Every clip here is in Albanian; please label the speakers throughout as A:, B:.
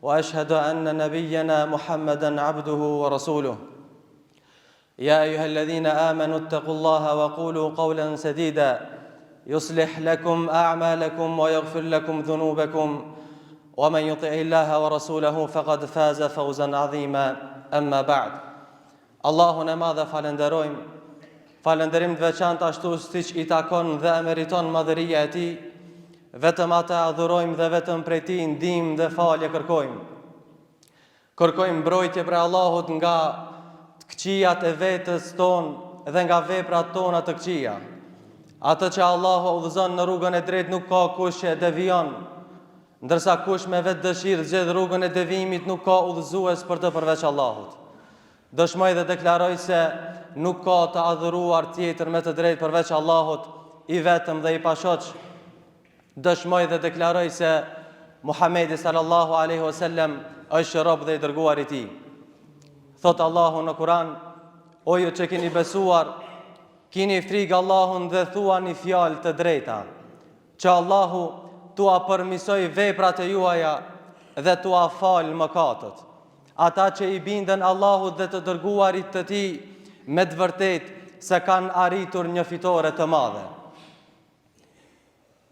A: وأشهد أن نبينا محمدا عبده ورسوله يا أيها الذين آمنوا اتقوا الله وقولوا قولا سديدا يصلح لكم أعمالكم ويغفر لكم ذنوبكم ومن يطع الله ورسوله فقد فاز فوزا عظيما أما بعد Allahun e madhe falenderojmë, falënderim të veçantë ashtu siç I takon dhe e meriton madhëria e Tij, vetëm atë adhurojmë dhe vetëm prej Tij ndihmë dhe falje kërkojmë. Kërkojmë mbrojtje për Allahut nga të këqijat e vetës tonë dhe nga veprat tona të këqija. Atë që Allahu udhëzon në rrugën e drejtë nuk ka kush që e devijon, ndërsa kush me vetë dëshirë zgjedh rrugën e devijimit nuk ka udhëzues për të përveç Allahut. Dëshmoj dhe deklaroj se nuk ka të adhuruar tjetër me të drejtë përveç Allahut, I vetëm dhe I pashoq. Dëshmoj dhe deklaroj se Muhamedi sallallahu alaihi wasallam është rob dhe I dërguar I Tij. Thot Allahu në Kur'an: O ju që keni besuar, kini frikë Allahun dhe thuani fjalë të drejta, që Allahu tua përmisoj veprat e juaja dhe tua fal mëkatet. Ata që I bindën Allahut dhe të dërguarit të Tij me të vërtet se kanë arritur një fitore të madhe.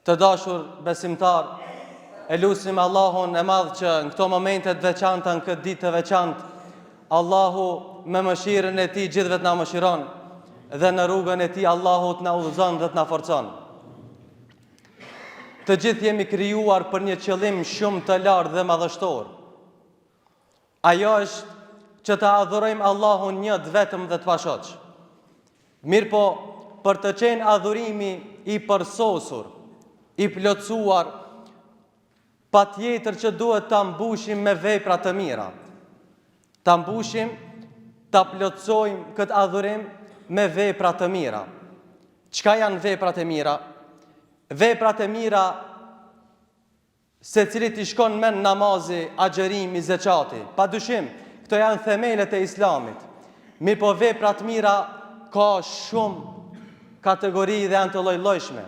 A: Të dashur besimtar, e lutim Allahun e madh që në këto momente të veçanta, në këtë ditë të veçantë, Allahu me mëshirën e Tij gjithëve të na mëshiron dhe në rrugën e Tij Allahu të na udhëzon dhe të na forcon. Të gjithë jemi krijuar për një qëllim shumë të lartë dhe madhështor. Ajo është që të adhurojmë Allahun një vetëm dhe të pashoq. Mirë po, për të qenë adhurimi I përsosur, I plotësuar, patjetër që duhet ta mbushim me vepra të mira. Ta mbushim, ta plotësojmë këtë adhurim me vepra të mira. Çka janë veprat e mira? Veprat e mira se cilit I shkon men namazi, agjerimi, zeqati. Pa dyshim, këto janë themelet e Islamit. Mirë po veprat mira ka shumë kategori dhe janë të lloj-llojshme.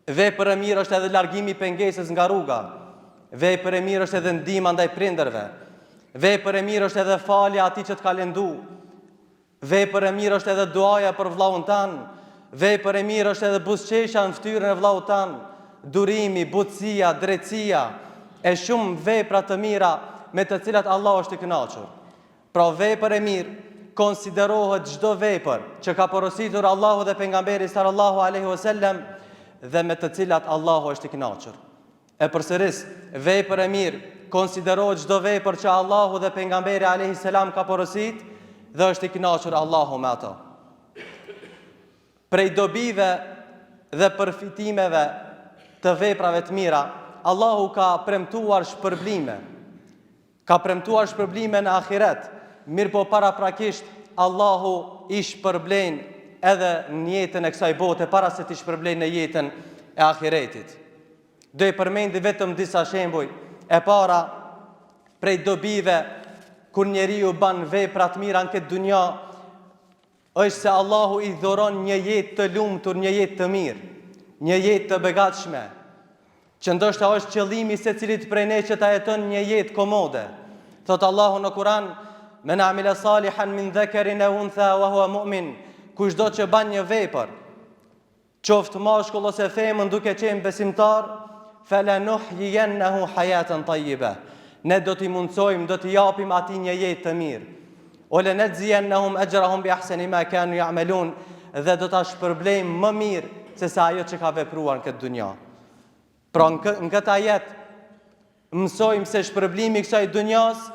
A: Vepër e mirë është edhe largimi pengesës nga rruga. Vepër e mirë është edhe ndihma ndaj prindërve. Vepër e mirë është edhe falja atij që të ka lëndu. Vepër e mirë është edhe duaja për vllahun tan. Vepër e mirë është edhe buzëqeshja në fytyrën e vllahut tan. Durimi, butësia, drejtësia, e shumë vepra të mira me të cilat Allah është I kënaqur. Pra vepër e mirë konsiderohet çdo vepër që ka porositur Allahu dhe pejgamberi sallallahu alaihi wasallam dhe me të cilat Allahu është I kënaqur. E përsëris, vepër e mirë konsiderohet çdo vepër që Allahu dhe pejgamberi alaihi salam ka porosit dhe është I kënaqur Allahu me ato. Prej dobive dhe përfitimeve të veprave të mira, Allahu ka premtuar shpërblime. Ka premtuar shpërblime në ahiret. Mirë po paraprakisht Allahu I shpërblen edhe në jetën e kësaj bote para se t'i shpërblen në jetën e ahiretit. Do I përmendi vetëm disa shembuj. E para, prej dobive kur njeriu ban vepra të mira në këtë dunja, është se Allahu I dhuron një jetë të lumtur, një jetë të mirë, një jetë të begatshme, që ndoshta është qëllimi se cilit prej ne që ta jeton një jetë komode. Thot Allahu në Kur'an: Men amila salihan min dhakarin aw untha wa huwa mu'min. Kushdo që ban një vepër, qoftë mashkull ose femër duke qenë besimtar, falanuhyiyannahu hayatan tayyiba. Ne do t'i mundsojmë, do t'i japim atij një jetë të mirë. Wala najziyannahum ajrahum bi ahsani ma kanu ya'malun. Dhe do ta shpërblejmë më mirë se sa ajo që ka vepruar në këtë dunja. Pra në këtë ajet mësojmë se shpërblimi I kësaj dunjas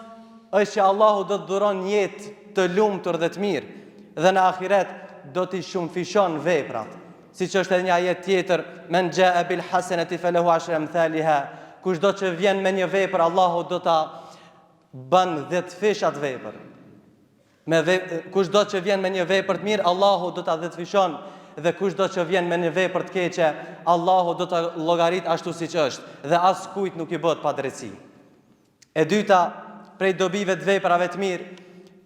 A: është që Allahu do të dhuron jetë të lumtur dhe të mirë, dhe në ahiret do t'i shumëfishon veprat. Siç është edhe një ajet tjetër: Men jaa bil hasanati falahu ashru amthaliha. Kushdo që vjen me një vepër, Allahu do ta bën 10 fishat vepër. Kushdo që vjen me një vepër të mirë, Allahu do ta 10 fishon. Dhe kushdo që vjen me një vepër të keqe, Allahu do ta llogarit ashtu siç është, dhe as kujt nuk I bëhet pa drejtësi. E dyta, prej dobive të veprave të mirë,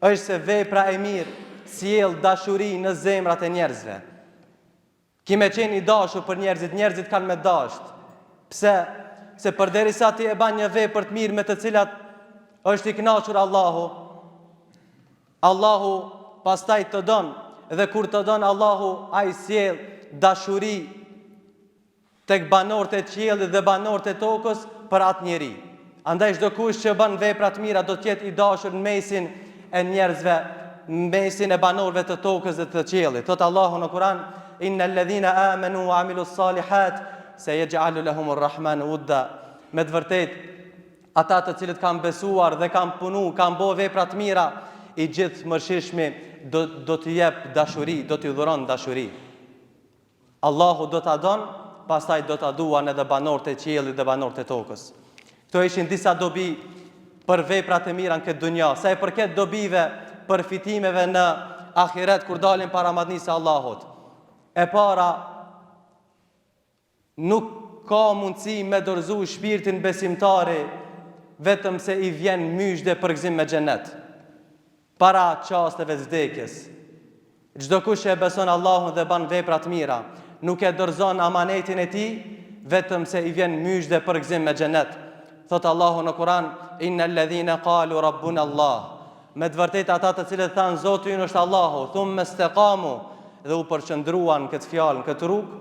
A: është se vepra e mirë sjell dashuri në zemrat e njerëzve. Kime qenë I dashur për njerëzit, njerëzit kanë me dasht. Pse? Se përderisa ti e ban një vepër të mirë me të cilat është i kënaqur Allahu, Allahu pastaj të don, dhe kur të don Allahu ai sjell dashuri tek banorët e qiellit dhe banorët e tokës për atë njeri. Andaj çdo kush që bën vepra të mira do të jetë i dashur në mesin e njerëzve, në mesin e banorëve të tokës dhe të qiellit. Thot Allahu në Kur'an: Innal ladhina amanu wa amilus salihat sayaj'alu lahumur rahmanu wudda. Me të vërtetë, ata të cilët kanë besuar dhe kanë punu, kanë bërë vepra të mira, i gjithë mëshirshmi do t'i jep dashuri, do t'i dhuron dashuri. Allahu do t'a don, pastaj do t'a duan edhe banorët e qiellit dhe banorët e tokës. Këto ishin disa dobi për veprat e mira në këtë dunja. Sa i përket dobive, përfitimeve në ahiret kur dalin para madhnisë së Allahut. E para, nuk ka mundësi me dorëzu shpirtin besimtari vetëm se i vjen myshde përgëzim me xhenet, para çasteve të vdekjes. Çdo kush e beson Allahun dhe bën vepra të mira, nuk e dorëzon amanetin e tij vetëm se i vjen myshde përgëzim me xhenet. Thot Allahu në Kur'an: Innal ladhina qalu rabbuna Allah. Me të vërtetë ata të cilët thanë Zoti ynë është Allahu, thumma istaqamu, dhe u përqendruan këtë fjalë, këtë rrugë,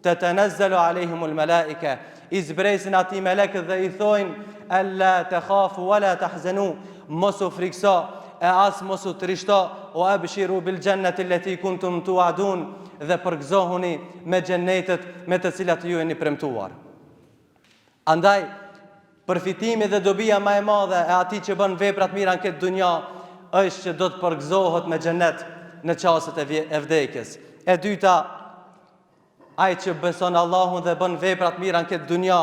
A: tatanazzalu alehimul malaika, i zbresin ati melekët dhe i thojnë: alla takhafu wala tahzanu, mos u frikso e as mos u trishto, o abshiru bil jannati allati kuntum tu'adun, dhe përgëzohuni me xhennetet me të cilat ju jeni premtuar. Andaj përfitimi dhe dobia më e madhe e atij që bën vepra të mira në këtë dunja është që do të përgëzohet me xhenet në çastet e vdekjes. E dyta, ai që beson Allahun dhe bën vepra të mira në këtë dunja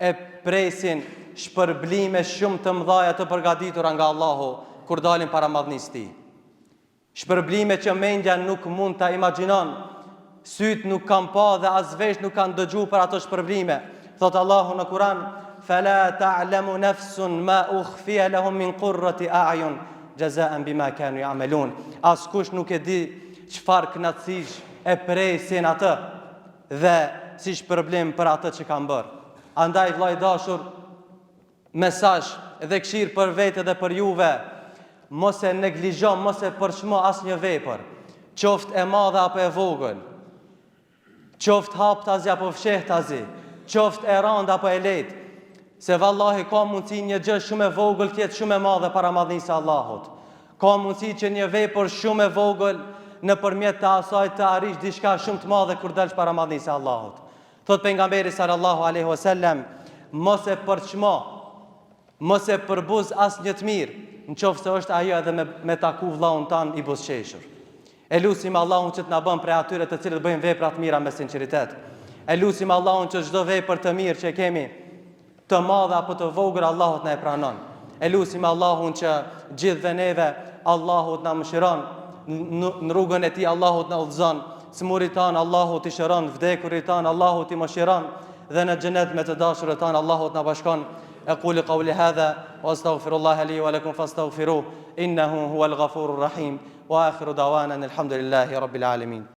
A: e presin shpërblime shumë të mëdha të përgatitura nga Allahu kur dalin para madhnisë tij. Shpërblime që mendja nuk mund ta imagjinon, syt nuk kanë pa dhe as vesh nuk kanë dëgjuar për ato shpërblime. Thot Allahu në Kur'an: فلا تعلم نفس ما أخفي لهم من قرة أعين جزاء بما كانوا يعملون. Askush nuk e di çfarë kënaqësish e presin atë dhe si shpërblim për atë që kanë bërë. Andaj vllai dashur, mesazh dhe këshir për vete dhe për juve: mos e neglizho, mos e përçmo asnjë vepër, qoftë e madhe apo e vogël, qoftë haptazi apo fshehtazi, qoftë e rëndë apo e lehtë. Se vallahi ka mundësi një gjë shumë e vogël të jetë shumë e madhe para madhnisë së Allahut. Ka mundësi që një vepër shumë e vogël nëpërmjet të asaj të arrish diçka shumë të madhe kur dalsh para madhnisë së Allahut. Thot pejgamberi sallallahu alaihi wasallam: mos e përçmo, mos e përbuz asnjë të mirë, nëse është ajo edhe me taku vllaun tan i buzëqeshur. E lutim Allahun që të na bën prej atyre të cilët bëjnë vepra të mira me sinqeritet. E lutim Allahun që çdo vepër të mirë që kemi, të madhe apo të vogël, Allahut na e pranon. E lutim Allahun që gjithëve neve Allahut na mëshiron, në rrugën e tij Allahut na udhëzon, smurit tan Allahut i shëron, vdekurit tan Allahut i mëshiron, dhe në xhenet me të dashurët tan Allahut na bashkon. Aqulu qawli hadha wa astaghfirullaha li wa lakum fastaghfiruhu innahu huwal ghafurur rahim wa akhiru dawana alhamdulillahi rabbil alamin.